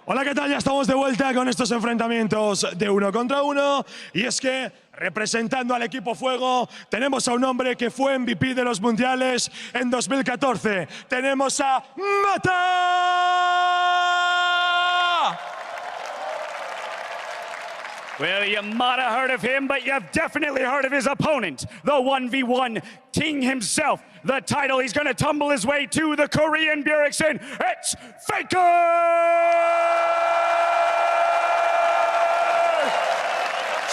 Hola, ¿qué tal? Ya estamos de vuelta con estos enfrentamientos de 1 contra 1. Y es que, representando al equipo Fuego, tenemos a un hombre que fue MVP de los mundiales en 2014. Tenemos a Mata! Well, you might have heard of him, but you've definitely heard of his opponent, the 1v1 king himself. The title, he's going to tumble his way to the Korean Bjergsen. It's Faker!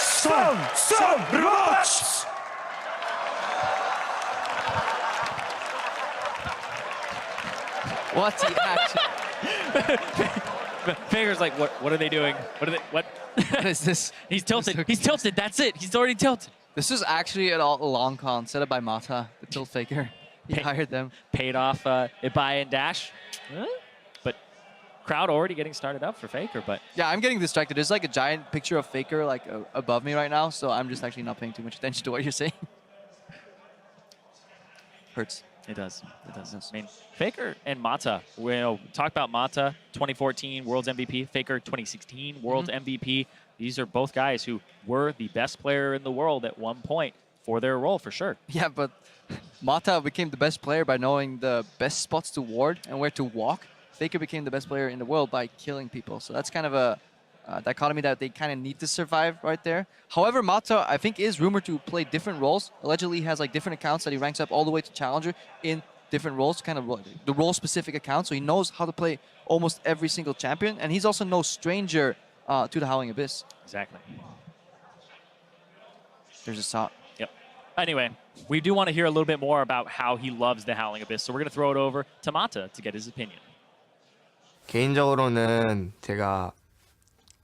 Some robots! What's he actually? Faker's like, what are they doing? What What is this? He's tilted. He's tilted. That's it. He's already tilted. This was actually a long con set up by Mata, the tilt faker. He hired them. Paid off Ibai and Dash. But crowd already getting started up for Faker. But Yeah, I'm getting distracted. There's like a giant picture of Faker like above me right now, so I'm just actually not paying too much attention to what you're saying. Hurts. it does. It does. I mean, Faker and Mata. We'll talk about Mata, 2014 World's MVP. Faker, 2016 World's MVP. These are both guys who were the best player in the world at one point for their role, for sure. Yeah, but Mata became the best player by knowing the best spots to ward and where to walk. Faker became the best player in the world by killing people. So that's kind of a dichotomy that they kind of need to survive right there. However, Mata, I think, is rumored to play different roles. Allegedly, he has like different accounts that he ranks up all the way to Challenger in different roles, kind of the role-specific accounts. So he knows how to play almost every single champion. And he's also no stranger to the Howling Abyss. Exactly. There's a shot. Yep. Anyway, we do want to hear a little bit more about how he loves the Howling Abyss. So we're going to throw it over to Mata to get his opinion. 개인적으로는 제가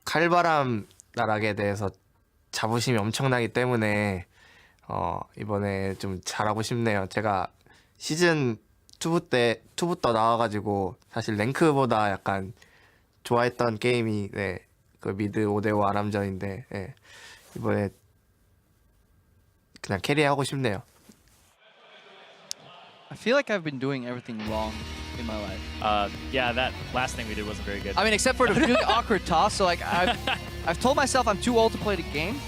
칼바람 나락에 대해서 자부심이 엄청나기 때문에 이번에 좀 잘하고 싶네요. 제가 시즌 2부터 나와가지고 사실 랭크보다 약간 좋아했던 게임이 그 미드 5대5 아람전인데 이번에 그냥 캐리하고 싶네요. I feel like I've been doing everything wrong in my life. Yeah, that last thing we did wasn't very good. I mean, except for the really awkward toss. So like, I've told myself I'm too old to play the game.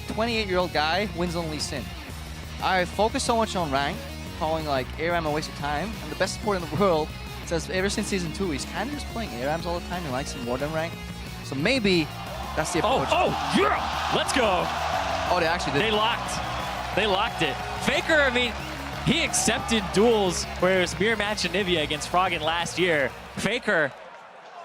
28-year-old guy wins only sin. I focus so much on rank, calling like ARAM a waste of time. And the best support in the world says ever since season 2, he's kind of just playing ARAMs all the time. He likes it more than rank. So maybe that's the approach. Oh, yeah! Let's go! Oh, they actually did. They locked it. Faker, I mean, he accepted duels where it was mirror match and Nivea against Froggen last year. Faker,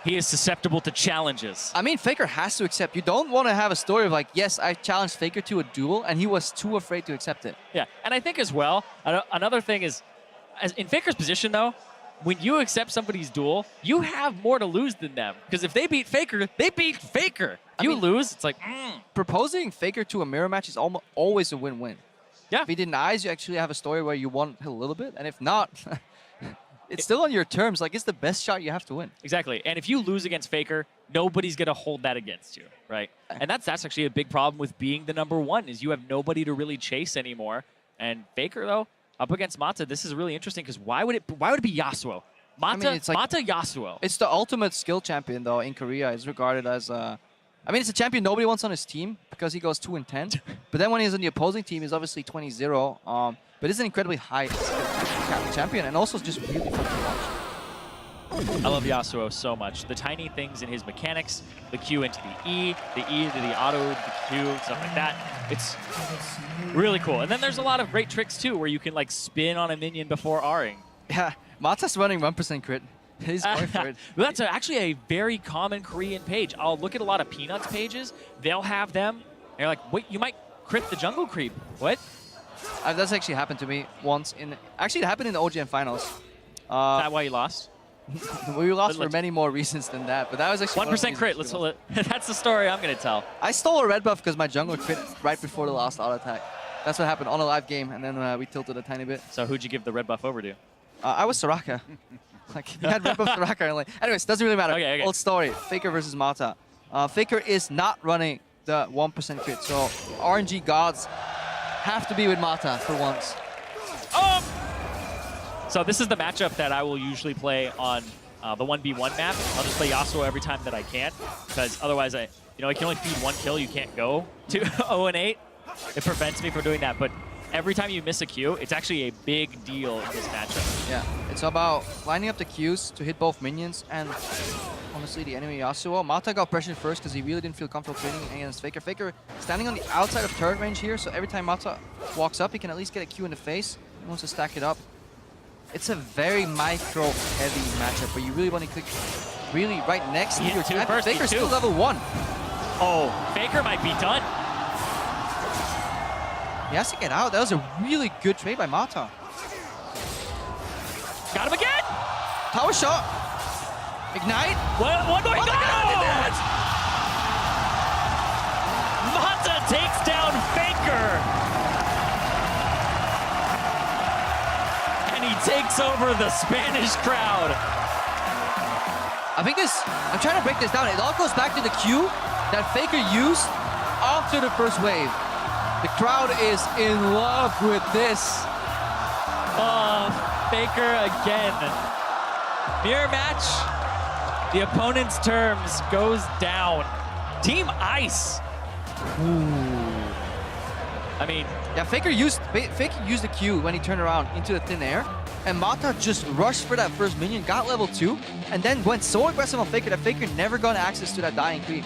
he is susceptible to challenges. I mean, Faker has to accept. You don't want to have a story of like, yes, I challenged Faker to a duel, and he was too afraid to accept it. Yeah, and I think as well, another thing is, in Faker's position though, when you accept somebody's duel, you have more to lose than them. Because if they beat Faker, they beat Faker. You lose, it's like, Proposing Faker to a mirror match is always a win-win. Yeah. If he denies, you actually have a story where you won a little bit, and if not, it's still on your terms. Like, it's the best shot you have to win. Exactly. And if you lose against Faker, nobody's going to hold that against you, right? And that's actually a big problem with being the #1, is you have nobody to really chase anymore. And Faker, though, up against Mata, this is really interesting, because why would it be Yasuo? Mata, it's like, Mata Yasuo. It's the ultimate skill champion, though, in Korea. It's regarded as I mean, it's a champion nobody wants on his team because he goes 2-10. But then when he's on the opposing team, he's obviously 20-0. But it's an incredibly high champion, and also just really fun to watch. I love Yasuo so much. The tiny things in his mechanics, the Q into the E into the auto, the Q, stuff like that. It's really cool. And then there's a lot of great tricks, too, where you can like spin on a minion before R-ing. Yeah, Mata's running 1% crit. He's going for it. That's actually a very common Korean page. I'll look at a lot of Peanuts pages. They'll have them. And you're like, wait, you might crit the jungle creep. What? That's actually happened to me once. Actually, it happened in the OGN finals. Is that why you lost? We lost for many more reasons than that, but that was actually 1% crit. That's the story I'm going to tell. I stole a red buff because my jungle crit right before the last auto attack. That's what happened on a live game, and then we tilted a tiny bit. So who'd you give the red buff over to? I was Soraka. Like, he had red buff Soraka. And like, anyways, doesn't really matter. Okay. Old story. Faker versus Mata. Faker is not running the 1% crit, so RNG gods have to be with Mata for once. So this is the matchup that I will usually play on the 1v1 map, I'll just play Yasuo every time that I can, because otherwise I can only feed 1 kill. You can't go to 0-8. It prevents me from doing that. But every time you miss a Q, it's actually a big deal in this matchup. Yeah, it's about lining up the Qs to hit both minions and honestly the enemy Yasuo. Mata got pressured first because he really didn't feel comfortable trading against Faker. Faker standing on the outside of turret range here, so every time Mata walks up, he can at least get a Q in the face. He wants to stack it up. It's a very micro-heavy matchup, but you really want to click really right next to your champion. Faker's still level 1. Oh, Faker might be done. He has to get out. That was a really good trade by Mata. Got him again! Tower shot. Ignite. One more. God! Mata takes down Faker. And he takes over the Spanish crowd. I think I'm trying to break this down. It all goes back to the Q that Faker used after the first wave. The crowd is in love with this. Oh, Faker again. Mirror match. The opponent's terms goes down. Team Ice. Ooh. I mean, yeah, Faker used the Q when he turned around into the thin air, and Mata just rushed for that first minion, got level 2, and then went so aggressive on Faker that Faker never got access to that dying creep.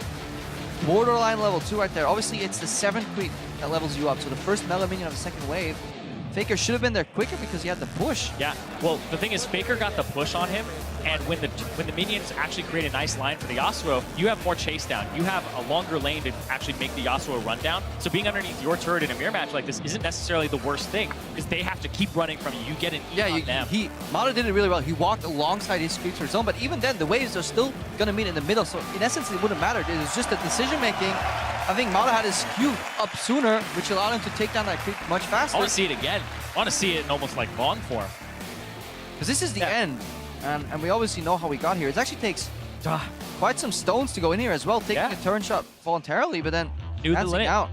Borderline level 2 right there. Obviously, it's the 7th creep that levels you up, so the first melee minion of the second wave. Faker should have been there quicker because he had the push. Yeah, well, the thing is, Faker got the push on him, and when the minions actually create a nice line for the Yasuo, you have more chase down. You have a longer lane to actually make the Yasuo run down. So being underneath your turret in a mirror match like this isn't necessarily the worst thing, because they have to keep running from you. You get an E on them. Mata did it really well. He walked alongside his creep to his zone, but even then, the waves are still going to meet in the middle. So in essence, it wouldn't matter. It was just the decision-making. I think Mata had his Q up sooner, which allowed him to take down that creep much faster. I want to see it again. I want to see it in almost like long form. Because this is the end, and we obviously know how we got here. It actually takes quite some stones to go in here as well, taking a turn shot voluntarily, but then dancing out.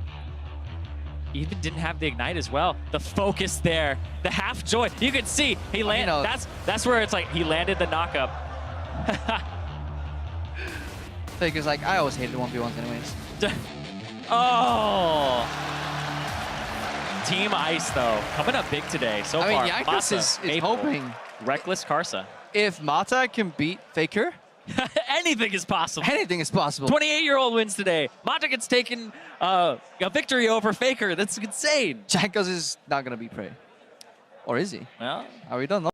Even didn't have the ignite as well. The focus there, the half joy. You can see he landed. That's where it's like he landed the knock-up. Faker's like, I always hated 1v1s anyways. Oh. Team Ice, though, coming up big today so far. I mean, Yankees is hoping. Reckless Karsa. If Mata can beat Faker, anything is possible. Anything is possible. 28-year-old wins today. Mata gets taken a victory over Faker. That's insane. Jankos is not going to be Prey. Or is he? Well, we don't know.